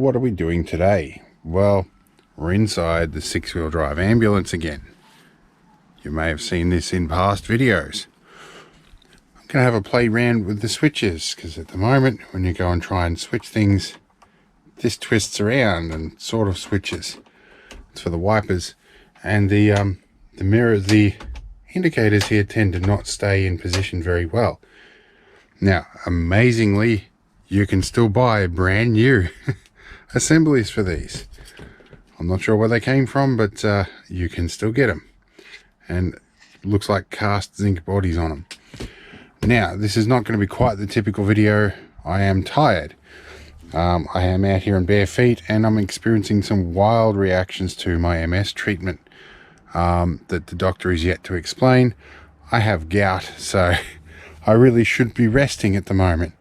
what are we doing today? Well, we're inside the 6-wheel drive ambulance again. You may have seen this in past videos. I'm going to have a play around with the switches, because at the moment when you go and try and switch things, this twists around and sort of switches. It's for the wipers, and the mirror, the indicators here tend to not stay in position very well. Now, amazingly, you can still buy brand new assemblies for these. I'm not sure where they came from, but you can still get them, and looks like cast zinc bodies on them. Now, this is not going to be quite the typical video. I am tired. I am out here in bare feet, and I'm experiencing some wild reactions to my MS treatment that the doctor is yet to explain. I have gout, so I really should be resting at the moment,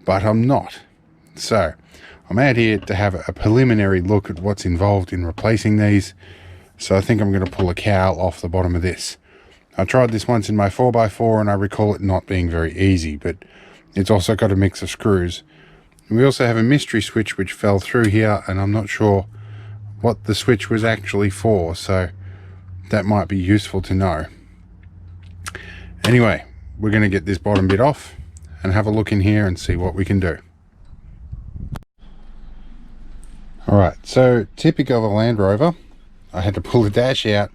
but I'm not. So I'm out here to have a preliminary look at what's involved in replacing these. So I think I'm going to pull a cowl off the bottom of this. I tried this once in my 4x4 and I recall it not being very easy, but it's also got a mix of screws. We also have a mystery switch which fell through here, and I'm not sure what the switch was actually for, so that might be useful to know. Anyway, we're going to get this bottom bit off and have a look in here and see what we can do. Alright, so typical of a Land Rover, I had to pull the dash out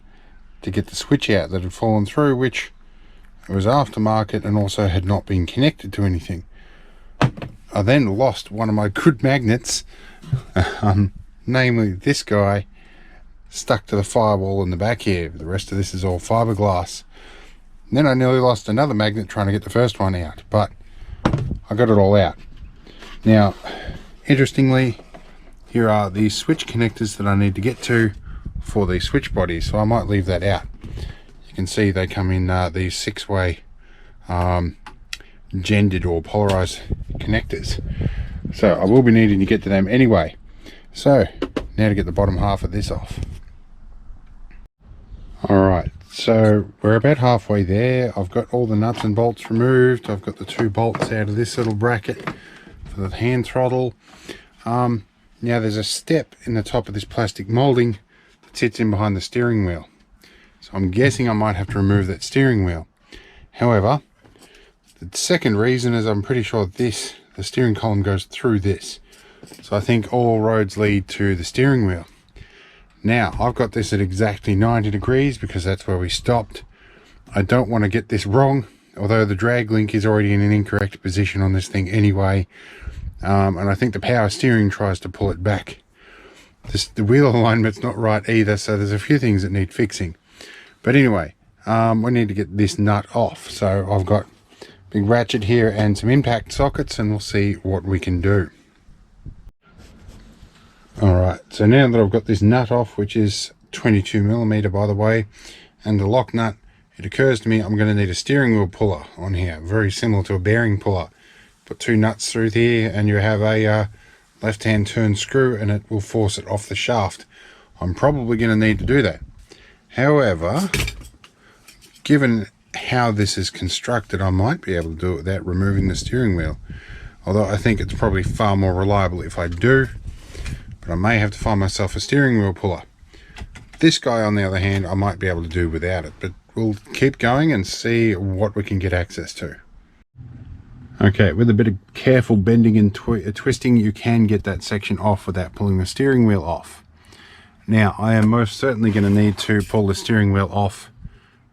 to get the switch out that had fallen through, which was aftermarket and also had not been connected to anything. I then lost one of my good magnets, namely this guy, stuck to the firewall in the back here. The rest of this is all fiberglass. And then I nearly lost another magnet trying to get the first one out, but I got it all out. Now, interestingly, here are the switch connectors that I need to get to for the switch bodies, so I might leave that out. You can see they come in these 6-way gendered or polarized connectors, so I will be needing to get to them anyway. So now to get the bottom half of this off. Alright, so we're about halfway there. I've got all the nuts and bolts removed. I've got the 2 bolts out of this little bracket for the hand throttle. Now there's a step in the top of this plastic molding that sits in behind the steering wheel, so I'm guessing I might have to remove that steering wheel. However, the second reason is I'm pretty sure the steering column goes through this, so I think all roads lead to the steering wheel. Now I've got this at exactly 90 degrees because that's where we stopped. I don't want to get this wrong, although the drag link is already in an incorrect position on this thing anyway. And I think the power steering tries to pull it back. The wheel alignment's not right either, so there's a few things that need fixing. But anyway, we need to get this nut off. So I've got a big ratchet here and some impact sockets, and we'll see what we can do. Alright, so now that I've got this nut off, which is 22mm by the way, and the lock nut, it occurs to me I'm going to need a steering wheel puller on here, very similar to a bearing puller. Put 2 nuts through here and you have a left hand turn screw, and it will force it off the shaft. I'm probably going to need to do that. However, given how this is constructed, I might be able to do it without removing the steering wheel, although I think it's probably far more reliable if I do. But I may have to find myself a steering wheel puller. This guy, on the other hand, I might be able to do without it, but we'll keep going and see what we can get access to. Okay, with a bit of careful bending and twisting, you can get that section off without pulling the steering wheel off. Now, I am most certainly going to need to pull the steering wheel off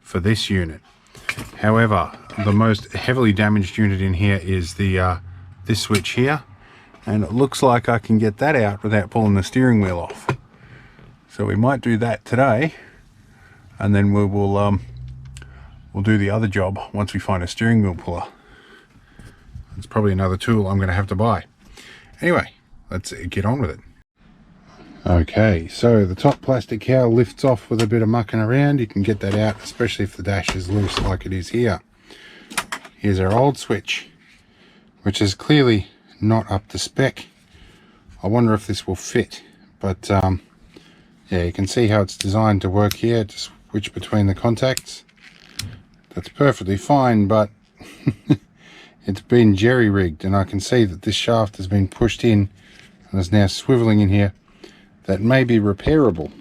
for this unit. However, the most heavily damaged unit in here is the this switch here, and it looks like I can get that out without pulling the steering wheel off. So we might do that today, and then we'll do the other job once we find a steering wheel puller. It's probably another tool I'm going to have to buy. Anyway, let's get on with it. Okay, so the top plastic cowl lifts off with a bit of mucking around. You can get that out, especially if the dash is loose like it is here. Here's our old switch, which is clearly not up to spec. I wonder if this will fit, but yeah, you can see how it's designed to work here, to switch between the contacts. That's perfectly fine, but it's been jerry-rigged, and I can see that this shaft has been pushed in and is now swiveling in here that may be repairable.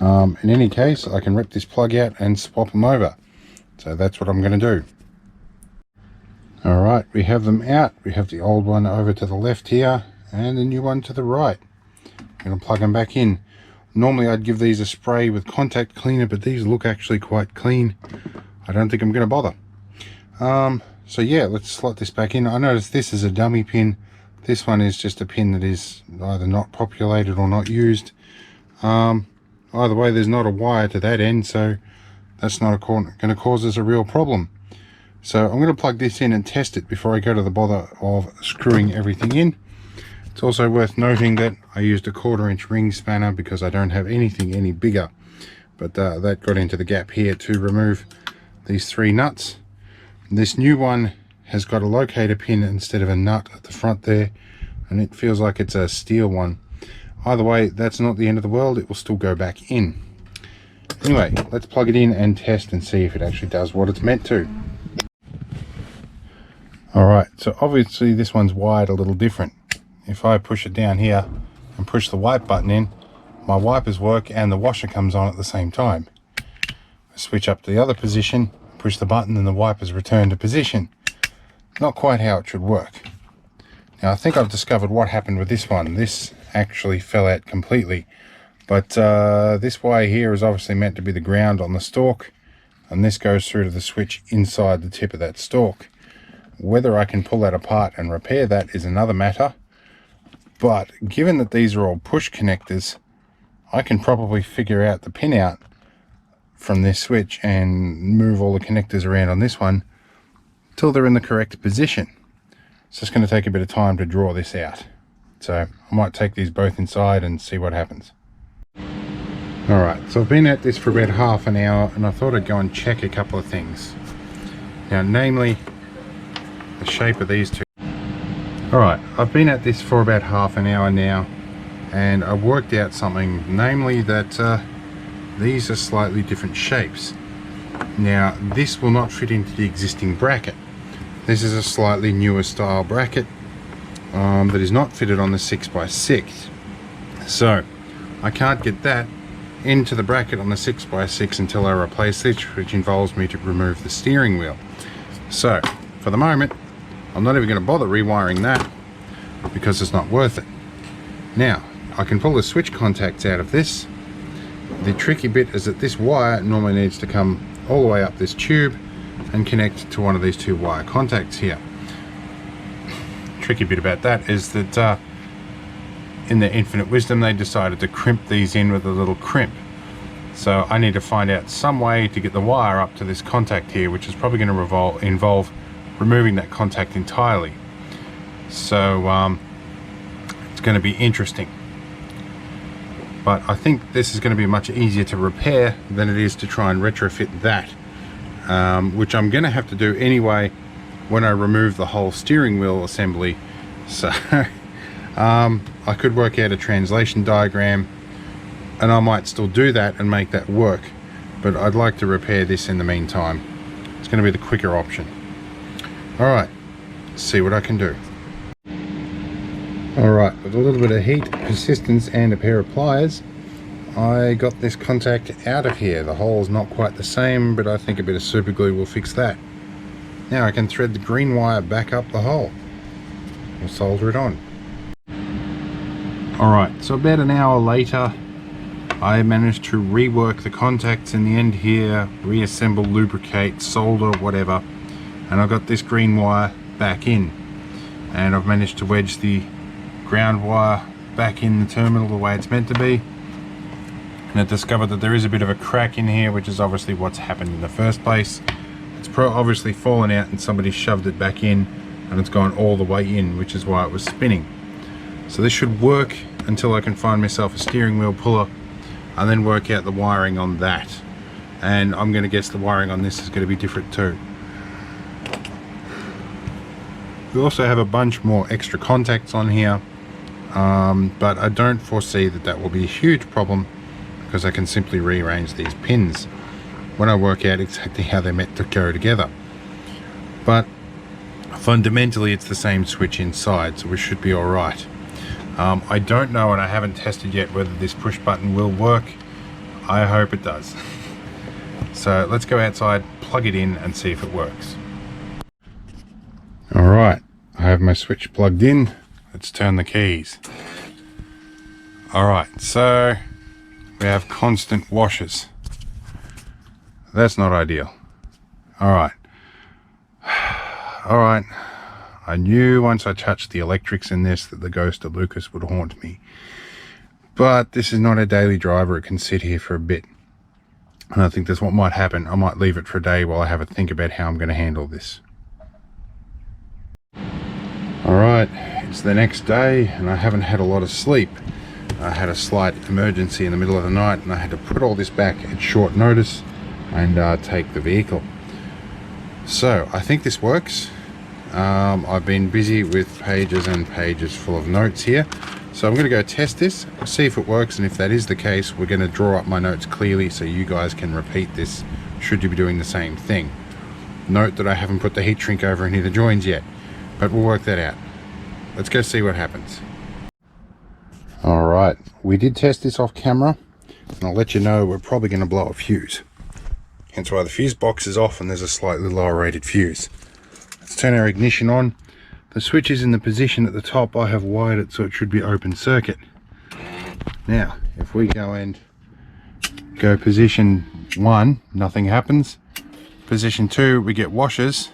In any case, I can rip this plug out and swap them over. So that's what I'm going to do. Alright, we have them out. We have the old one over to the left here and the new one to the right. I'm going to plug them back in. Normally I'd give these a spray with contact cleaner, but these look actually quite clean. I don't think I'm going to bother. So yeah, let's slot this back in. I noticed this is a dummy pin. This one is just a pin that is either not populated or not used. Either way, there's not a wire to that end, so that's not going to cause us a real problem. So I'm going to plug this in and test it before I go to the bother of screwing everything in. It's also worth noting that I used a 1/4" ring spanner because I don't have anything any bigger. But that got into the gap here to remove these 3 nuts. This new one has got a locator pin instead of a nut at the front there, and it feels like it's a steel one. Either way, that's not the end of the world. It will still go back in. Anyway, let's plug it in and test and see if it actually does what it's meant to. Alright, so obviously this one's wired a little different. If I push it down here and push the wipe button in, my wipers work and the washer comes on at the same time. I switch up to the other position, push the button, and the wipers return to position. Not quite how it should work. Now I think I've discovered what happened with this one. This actually fell out completely, but this wire here is obviously meant to be the ground on the stalk, and this goes through to the switch inside the tip of that stalk. Whether I can pull that apart and repair that is another matter, but given that these are all push connectors, I can probably figure out the pin out from this switch and move all the connectors around on this one till they're in the correct position. It's just going to take a bit of time to draw this out. So I might take these both inside and see what happens. Alright, so I've been at this for about half an hour and I thought I'd go and check a couple of things. Now, namely, the shape of these two. Alright, I've been at this for about half an hour now and I worked out something, namely that these are slightly different shapes. Now, this will not fit into the existing bracket. This is a slightly newer style bracket that is not fitted on the 6x6. So, I can't get that into the bracket on the 6x6 until I replace this, which involves me to remove the steering wheel. So, for the moment, I'm not even going to bother rewiring that because it's not worth it. Now, I can pull the switch contacts out of this. The tricky bit is that this wire normally needs to come all the way up this tube and connect to one of these 2 wire contacts here. Tricky bit about that is that in their infinite wisdom they decided to crimp these in with a little crimp. So I need to find out some way to get the wire up to this contact here, which is probably going to involve removing that contact entirely. So it's going to be interesting. But I think this is going to be much easier to repair than it is to try and retrofit that, which I'm going to have to do anyway when I remove the whole steering wheel assembly. So I could work out a translation diagram and I might still do that and make that work, but I'd like to repair this in the meantime. It's going to be the quicker option. Alright, see what I can do. Alright, with a little bit of heat, persistence and a pair of pliers, I got this contact out of here. The hole's not quite the same, but I think a bit of super glue will fix that. Now I can thread the green wire back up the hole. We'll solder it on. Alright, so about an hour later, I managed to rework the contacts in the end here, reassemble, lubricate, solder, whatever, and I got this green wire back in. And I've managed to wedge the ground wire back in the terminal the way it's meant to be. And I discovered that there is a bit of a crack in here, which is obviously what's happened in the first place. It's obviously fallen out and somebody shoved it back in and it's gone all the way in, which is why it was spinning. So this should work until I can find myself a steering wheel puller and then work out the wiring on that. And I'm going to guess the wiring on this is going to be different too. We also have a bunch more extra contacts on here, but I don't foresee that that will be a huge problem because I can simply rearrange these pins when I work out exactly how they're meant to go together. But fundamentally it's the same switch inside, so we should be alright. I don't know, and I haven't tested yet, whether this push button will work. I hope it does. So let's go outside, plug it in and see if it works. Alright, I have my switch plugged in. Let's turn the keys. Alright, so we have constant washers. That's not ideal. Alright. Alright. I knew once I touched the electrics in this that the ghost of Lucas would haunt me. But this is not a daily driver. It can sit here for a bit. And I think that's what might happen. I might leave it for a day while I have a think about how I'm going to handle this. Alright, it's the next day and I haven't had a lot of sleep. I had a slight emergency in the middle of the night and I had to put all this back at short notice and take the vehicle. So I think this works. I've been busy with pages and pages full of notes here. So I'm going to go test this, see if it works, and if that is the case, we're going to draw up my notes clearly so you guys can repeat this should you be doing the same thing. Note that I haven't put the heat shrink over any of the joins yet, but we'll work that out. Let's go see what happens. Alright, we did test this off camera, and I'll let you know we're probably going to blow a fuse. Hence why the fuse box is off and there's a slightly lower rated fuse. Let's turn our ignition on. The switch is in the position at the top. I have wired it so it should be open circuit. Now, if we go and go position 1, nothing happens. Position 2, we get washers.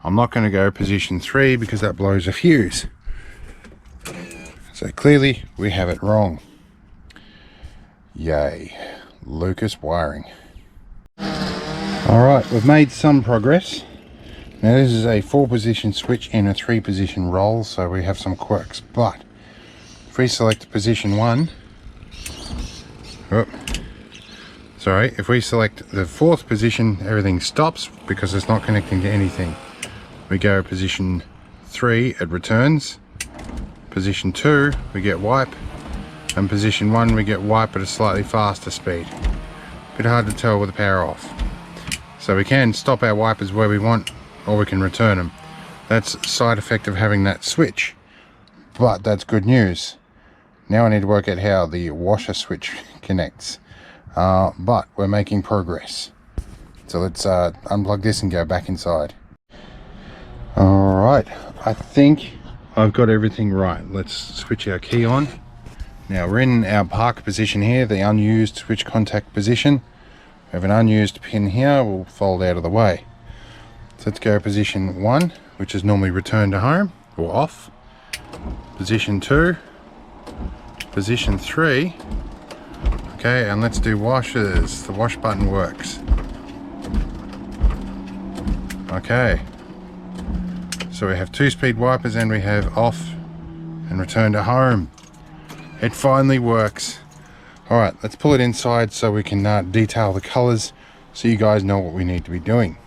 I'm not going to go position 3 because that blows a fuse. So clearly, we have it wrong. Yay, Lucas wiring. Alright, we've made some progress. Now this is a 4-position switch and a 3-position roll, so we have some quirks, but if we select position 1, if we select the 4th position, everything stops because it's not connecting to anything. We go position 3, it returns. Position 2, we get wipe, and position 1, we get wipe at a slightly faster speed. Bit hard to tell with the power off. So we can stop our wipers where we want, or we can return them. That's a side effect of having that switch, but that's good news. Now I need to work out how the washer switch connects, but we're making progress. So let's unplug this and go back inside. Alright, I think I've got everything right. Let's switch our key on. Now we're in our park position here, the unused switch contact position. We have an unused pin here, we'll fold out of the way. So let's go position 1, which is normally return to home, or off. Position 2. Position 3. Okay, and let's do washers. The wash button works. Okay. So we have 2-speed wipers and we have off and return to home. It finally works. Alright, let's pull it inside so we can detail the colours so you guys know what we need to be doing.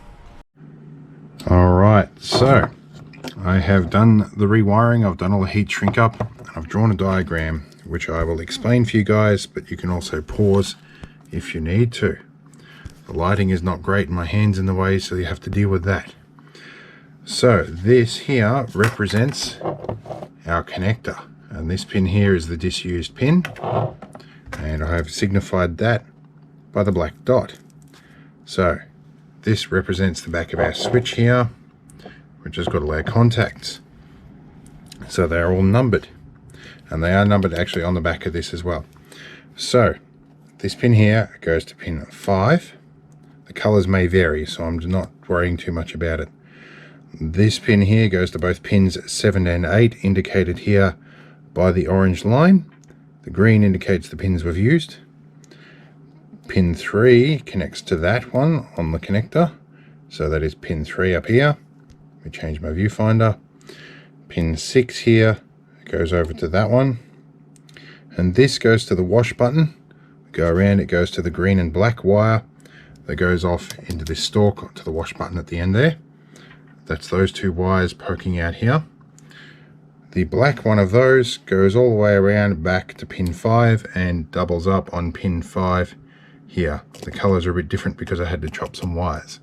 Alright, so I have done the rewiring, I've done all the heat shrink up, and I've drawn a diagram which I will explain for you guys, but you can also pause if you need to. The lighting is not great and my hand's in the way, so you have to deal with that. So this here represents our connector, and this pin here is the disused pin, and I have signified that by the black dot. So this represents the back of our switch here, which has got all our contacts. So they're all numbered, and they are numbered actually on the back of this as well. So this pin here goes to pin 5. The colors may vary, so I'm not worrying too much about it. This pin here goes to both pins 7 and 8, indicated here by the orange line. The green indicates the pins we've used. Pin 3 connects to that one on the connector, so that is pin 3 up here. Let me change my viewfinder. Pin 6 here goes over to that one, and this goes to the wash button. Go around, it goes to the green and black wire that goes off into this stalk to the wash button at the end there. That's those 2 wires poking out here. The black one of those goes all the way around back to pin 5 and doubles up on pin 5 here. The colors are a bit different because I had to chop some wires.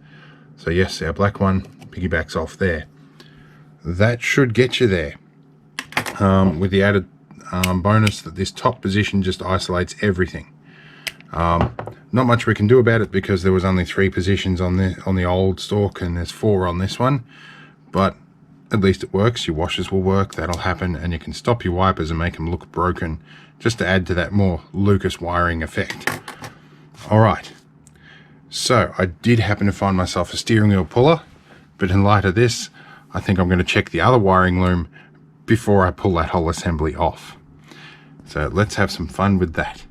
So yes, our black one piggybacks off there. That should get you there. With the added bonus that this top position just isolates everything. Not much we can do about it because there was only 3 positions on the old stalk and there's 4 on this one, but at least it works. Your washers will work, that'll happen, and you can stop your wipers and make them look broken, just to add to that more Lucas wiring effect. Alright, so I did happen to find myself a steering wheel puller, but in light of this, I think I'm going to check the other wiring loom before I pull that whole assembly off. So let's have some fun with that.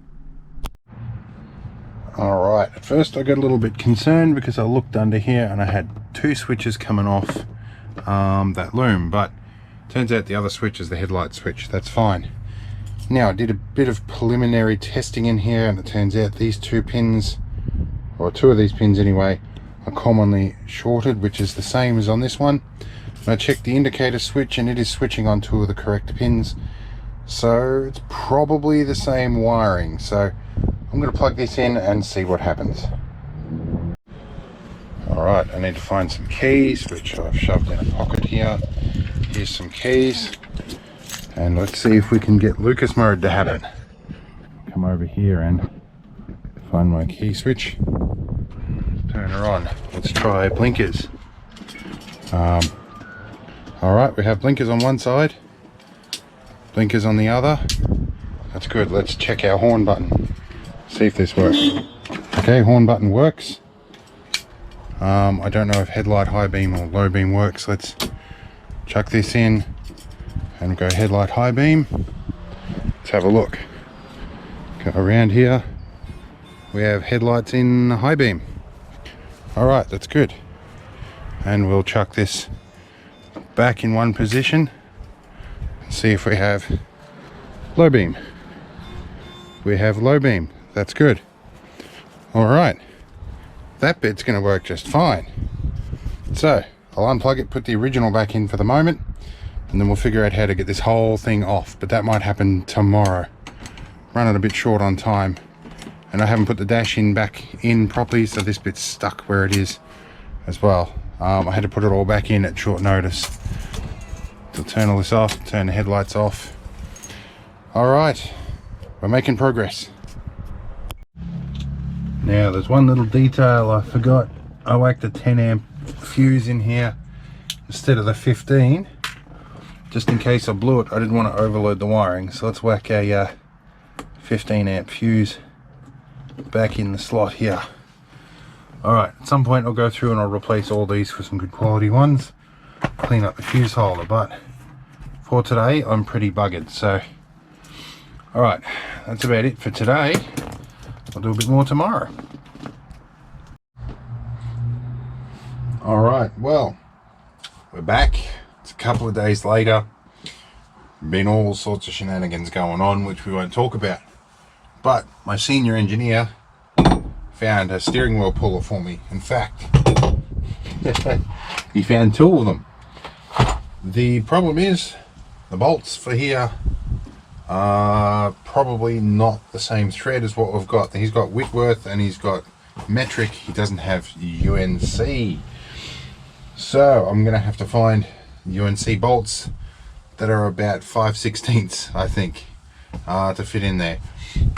Alright, at first I got a little bit concerned because I looked under here and I had 2 switches coming off that loom, but turns out the other switch is the headlight switch. That's fine. Now I did a bit of preliminary testing in here and it turns out these 2 pins, or 2 of these pins anyway, are commonly shorted, which is the same as on this one. And I checked the indicator switch and it is switching on 2 of the correct pins, so it's probably the same wiring. So I'm going to plug this in and see what happens. Alright, I need to find some keys, which I've shoved in a pocket here. Here's some keys, and let's see if we can get Lucas mode to happen. Come over here and find my key switch. Turn her on. Let's try blinkers. Alright, we have blinkers on one side, blinkers on the other. That's good. Let's check our horn button, see if this works. Okay, horn button works. I don't know if headlight high beam or low beam works. Let's chuck this in and go headlight high beam. Let's have a look. Go around here. We have headlights in high beam. Alright, that's good. And we'll chuck this back in one position. See if we have low beam. We have low beam. That's good. Alright. That bit's going to work just fine. So I'll unplug it, put the original back in for the moment, and then we'll figure out how to get this whole thing off, but that might happen tomorrow. Running a bit short on time, and I haven't put the dash in back in properly, so this bit's stuck where it is as well. I had to put it all back in at short notice. So turn all this off, turn the headlights off. Alright, we're making progress. Now there's one little detail I forgot. I whacked a 10 amp fuse in here instead of the 15, just in case I blew it. I didn't want to overload the wiring, so let's whack a 15 amp fuse back in the slot here. Alright, at some point I'll go through and I'll replace all these for some good quality ones, clean up the fuse holder, but for today I'm pretty buggered. So alright, that's about it for today. I'll do a bit more tomorrow. Alright, well, we're back. It's a couple of days later. Been all sorts of shenanigans going on, which we won't talk about. But my senior engineer found a steering wheel puller for me. In fact, he found 2 of them. The problem is the bolts for here are probably not the same thread as what we've got. He's got Whitworth and he's got metric. He doesn't have UNC. So I'm going to have to find UNC bolts that are about 5/16, I think, to fit in there.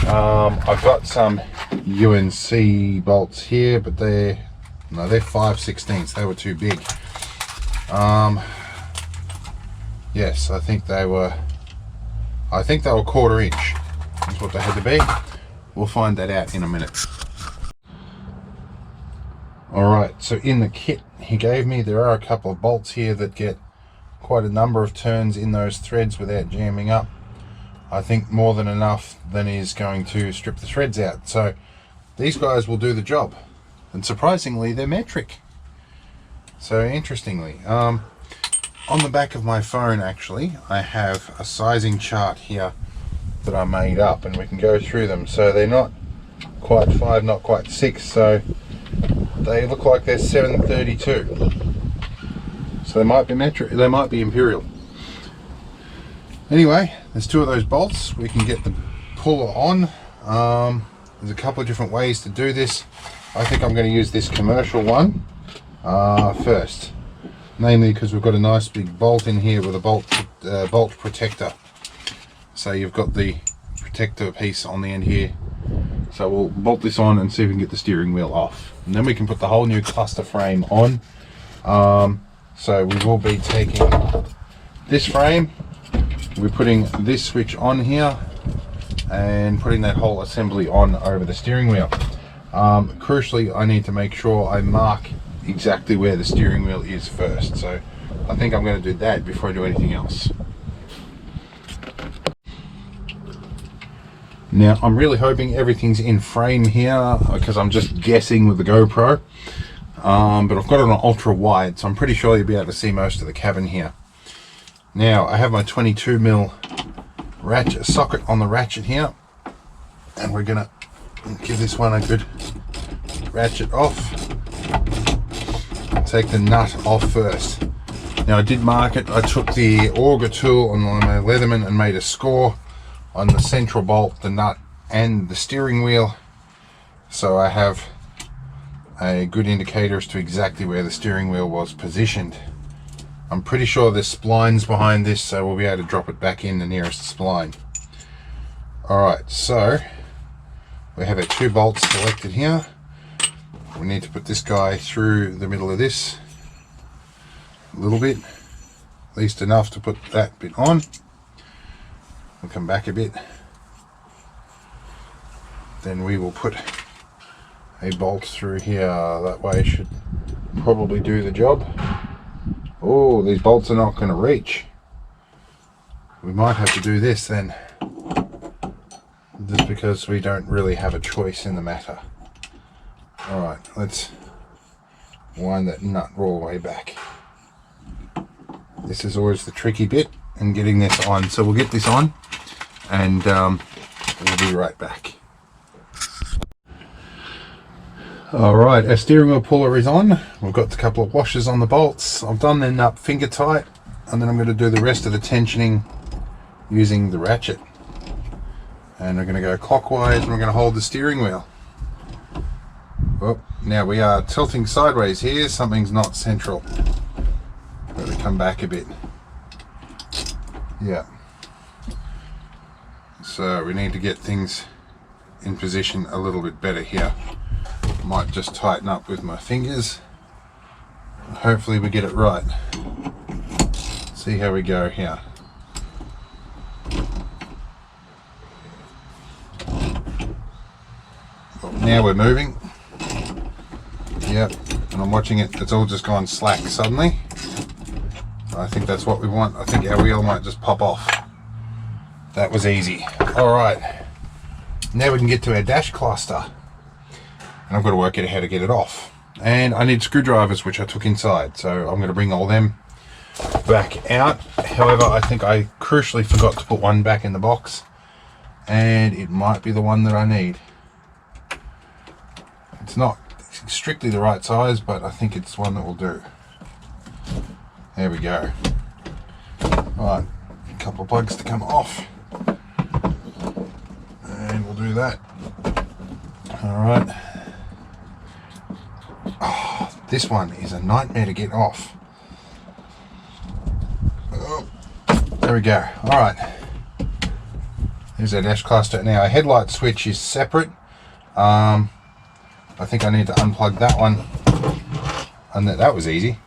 I've got some UNC bolts here, but they're 5/16. They were too big. Yes, I think they were 1/4 inch. That's what they had to be. We'll find that out in a minute. Alright, so in the kit he gave me, there are a couple of bolts here that get quite a number of turns in those threads without jamming up. I think more than enough than is going to strip the threads out. So these guys will do the job. And surprisingly, they're metric. So interestingly, on the back of my phone actually, I have a sizing chart here that I made up, and we can go through them. So they're not quite 5, not quite 6, so they look like they're 732. So they might be metric, they might be imperial. Anyway, there's 2 of those bolts. We can get the puller on. There's a couple of different ways to do this. I think I'm going to use this commercial one first, namely because we've got a nice big bolt in here with a bolt protector. so you've got the protector piece on the end here. So we'll bolt this on and see if we can get the steering wheel off, and then we can put the whole new cluster frame on. So we will be taking this frame, we're putting this switch on here and putting that whole assembly on over the steering wheel. Crucially, I need to make sure I mark exactly where the steering wheel is first, so I think I'm going to do that before I do anything else. Now I'm really hoping everything's in frame here, because I'm just guessing with the GoPro, but I've got it on ultra wide, so I'm pretty sure you'll be able to see most of the cabin here. Now I have my 22mm ratchet socket on the ratchet here, and we're gonna give this one a good ratchet off. Take the nut off first. Now I did mark it. I took the auger tool on my Leatherman and made a score on the central bolt, the nut and the steering wheel, so I have a good indicator as to exactly where the steering wheel was positioned. I'm pretty sure there's splines behind this, so we'll be able to drop it back in the nearest spline. Alright, so we have our 2 bolts selected here. We need to put this guy through the middle of this a little bit, at least enough to put that bit on. We'll come back a bit, then we will put a bolt through here. That way should probably do the job. Oh, these bolts are not going to reach. We might have to do this then, just because we don't really have a choice in the matter. Alright, let's wind that nut all the way back. This is always the tricky bit in getting this on, so we'll get this on and we'll be right back. Alright, our steering wheel puller is on. We've got a couple of washers on the bolts. I've done them up finger tight, and then I'm going to do the rest of the tensioning using the ratchet. And we're going to go clockwise, and we're going to hold the steering wheel. Oh, now we are tilting sideways here. Something's not central. Got to come back a bit. Yeah. So we need to get things in position a little bit better here. Might just tighten up with my fingers. Hopefully we get it right. See how we go here. Well, now we're moving. Yep, and I'm watching it. It's all just gone slack suddenly. I think that's what we want. I think our wheel might just pop off. That was easy. Alright, now we can get to our dash cluster. And I've got to work out how to get it off. And I need screwdrivers, which I took inside. So I'm going to bring all them back out. However, I think I crucially forgot to put one back in the box. And it might be the one that I need. It's not strictly the right size, but I think it's one that will do. There we go. Alright, a couple of plugs to come off. And we'll do that. Alright. Oh, this one is a nightmare to get off. Oh, there we go. Alright. There's our dash cluster. Now our headlight switch is separate. I think I need to unplug that one. And that was easy.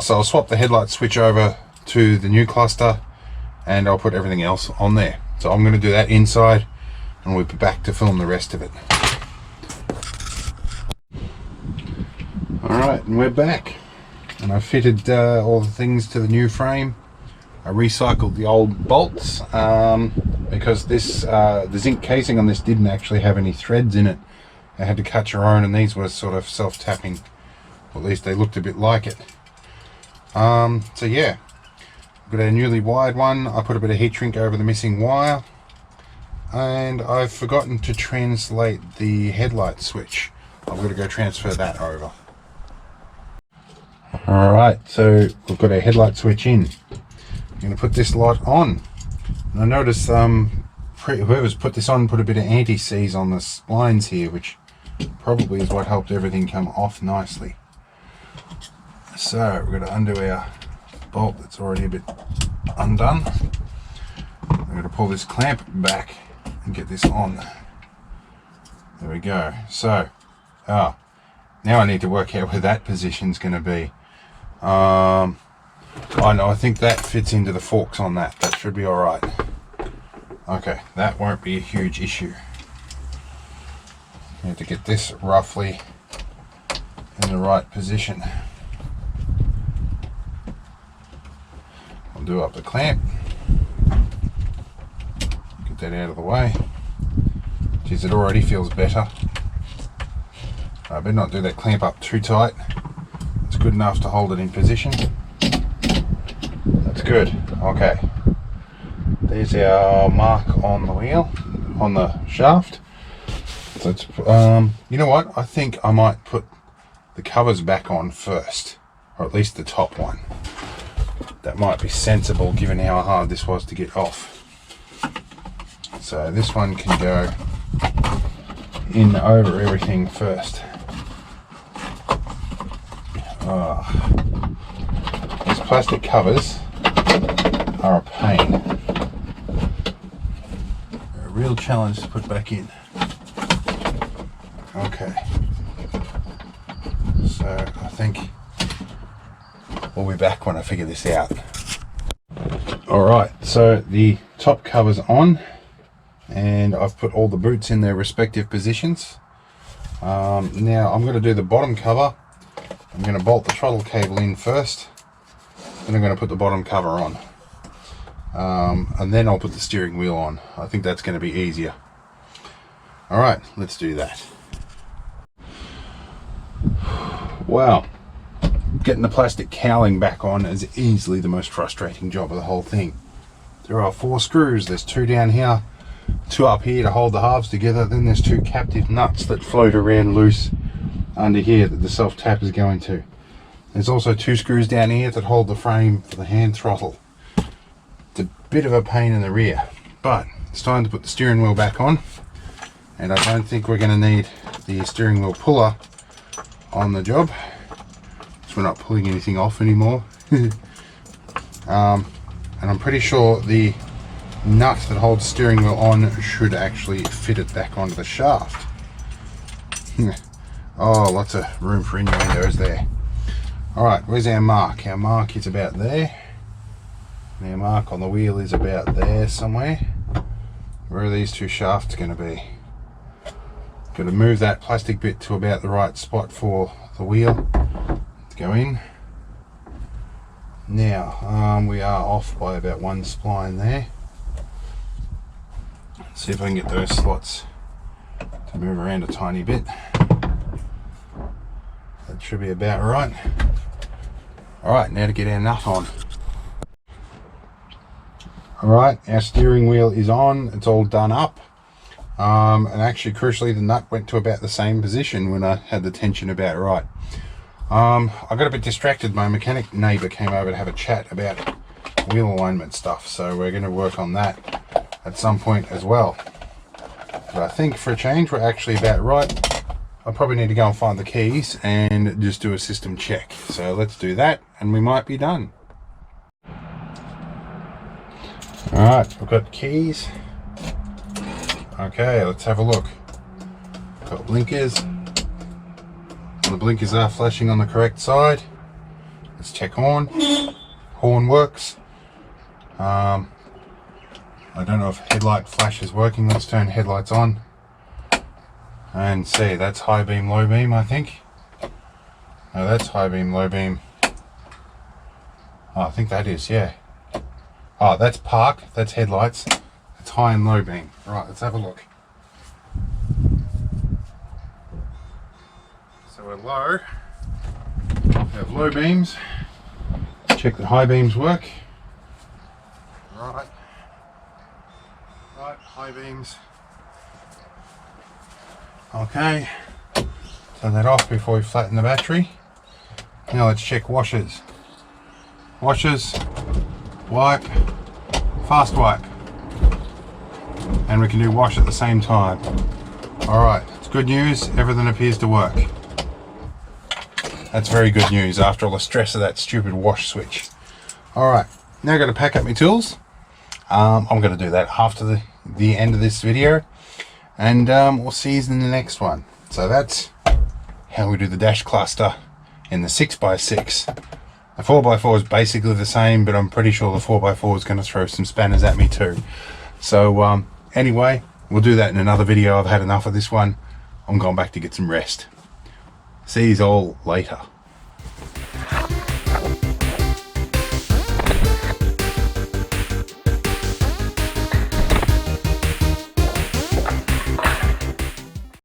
So I'll swap the headlight switch over to the new cluster and I'll put everything else on there. So I'm going to do that inside and we'll be back to film the rest of it. Alright, and we're back. And I fitted all the things to the new frame. I recycled the old bolts because this the zinc casing on this didn't actually have any threads in it. I had to cut your own, and these were sort of self-tapping. Or at least they looked a bit like it. So yeah, got a newly wired one. I put a bit of heat shrink over the missing wire, and I've forgotten to translate the headlight switch. I'm going to go transfer that over. Alright, so we've got our headlight switch in. I'm going to put this lot on. And I notice whoever's put this on put a bit of anti-seize on the splines here, which probably is what helped everything come off nicely. So we're going to undo our bolt that's already a bit undone. We're going to pull this clamp back and get this on. There we go. So, now I need to work out where that position's going to be. I know, I think that fits into the forks on that. That should be alright. Okay, that won't be a huge issue. I need to get this roughly in the right position. I'll do up the clamp. Get that out of the way. Geez, it already feels better. I better not do that clamp up too tight. It's good enough to hold it in position. That's good. Okay. There's our mark on the wheel, on the shaft. So it's, you know what? I think I might put the covers back on first, or at least the top one. That might be sensible given how hard this was to get off. So this one can go in over everything first. These plastic covers are a pain. They're a real challenge to put back in. Okay. So I think we'll be back when I figure this out. Alright, so the top cover's on and I've put all the boots in their respective positions. Now I'm going to do the bottom cover. I'm going to bolt the throttle cable in first, then I'm going to put the bottom cover on, and then I'll put the steering wheel on. I think that's going to be easier. Alright, let's do that. Wow, getting the plastic cowling back on is easily the most frustrating job of the whole thing. There are 4 screws, there's 2 down here, 2 up here to hold the halves together, then there's 2 captive nuts that float around loose under here that the self-tap is going to. There's also 2 screws down here that hold the frame for the hand throttle. It's a bit of a pain in the rear, but it's time to put the steering wheel back on, and I don't think we're going to need the steering wheel puller on the job, so we're not pulling anything off anymore. And I'm pretty sure the nut that holds the steering wheel on should actually fit it back onto the shaft. Oh, lots of room for innuendos there. Alright, where's our mark? Our mark is about there. And our mark on the wheel is about there somewhere. Where are these 2 shafts going to be? Got to move that plastic bit to about the right spot for the wheel to go in. Now, we are off by about 1 spline there. Let's see if I can get those slots to move around a tiny bit. That should be about right. Alright, now to get our nut on. Alright, our steering wheel is on, it's all done up. And actually, crucially, the nut went to about the same position when I had the tension about right. I got a bit distracted. My mechanic neighbour came over to have a chat about wheel alignment stuff, so we're going to work on that at some point as well. But I think for a change, we're actually about right. I probably need to go and find the keys and just do a system check. So let's do that and we might be done. Alright, we've got keys. Okay, let's have a look. Got blinkers. The blinkers are flashing on the correct side. Let's check horn. Horn works. I don't know if headlight flash is working. Let's turn headlights on. And see, that's high beam, low beam, I think. No, that's high beam, low beam. Oh, I think that is, yeah. Oh, that's park, that's headlights. It's high and low beam. Right, let's have a look. So we're low. We have low beams. Check that high beams work. Right. Right, high beams. Okay, turn that off before we flatten the battery. Now let's check washers. Washers, wipe, fast wipe. And we can do wash at the same time. Alright, it's good news, everything appears to work. That's very good news after all the stress of that stupid wash switch. Alright, now I've got to pack up my tools. I'm going to do that after the end of this video, and we'll see you in the next one. So that's how we do the dash cluster in the 6x6. The 4x4 is basically the same, but I'm pretty sure the 4x4 is going to throw some spanners at me too. So anyway, we'll do that in another video. I've had enough of this one. I'm going back to get some rest. See you all later.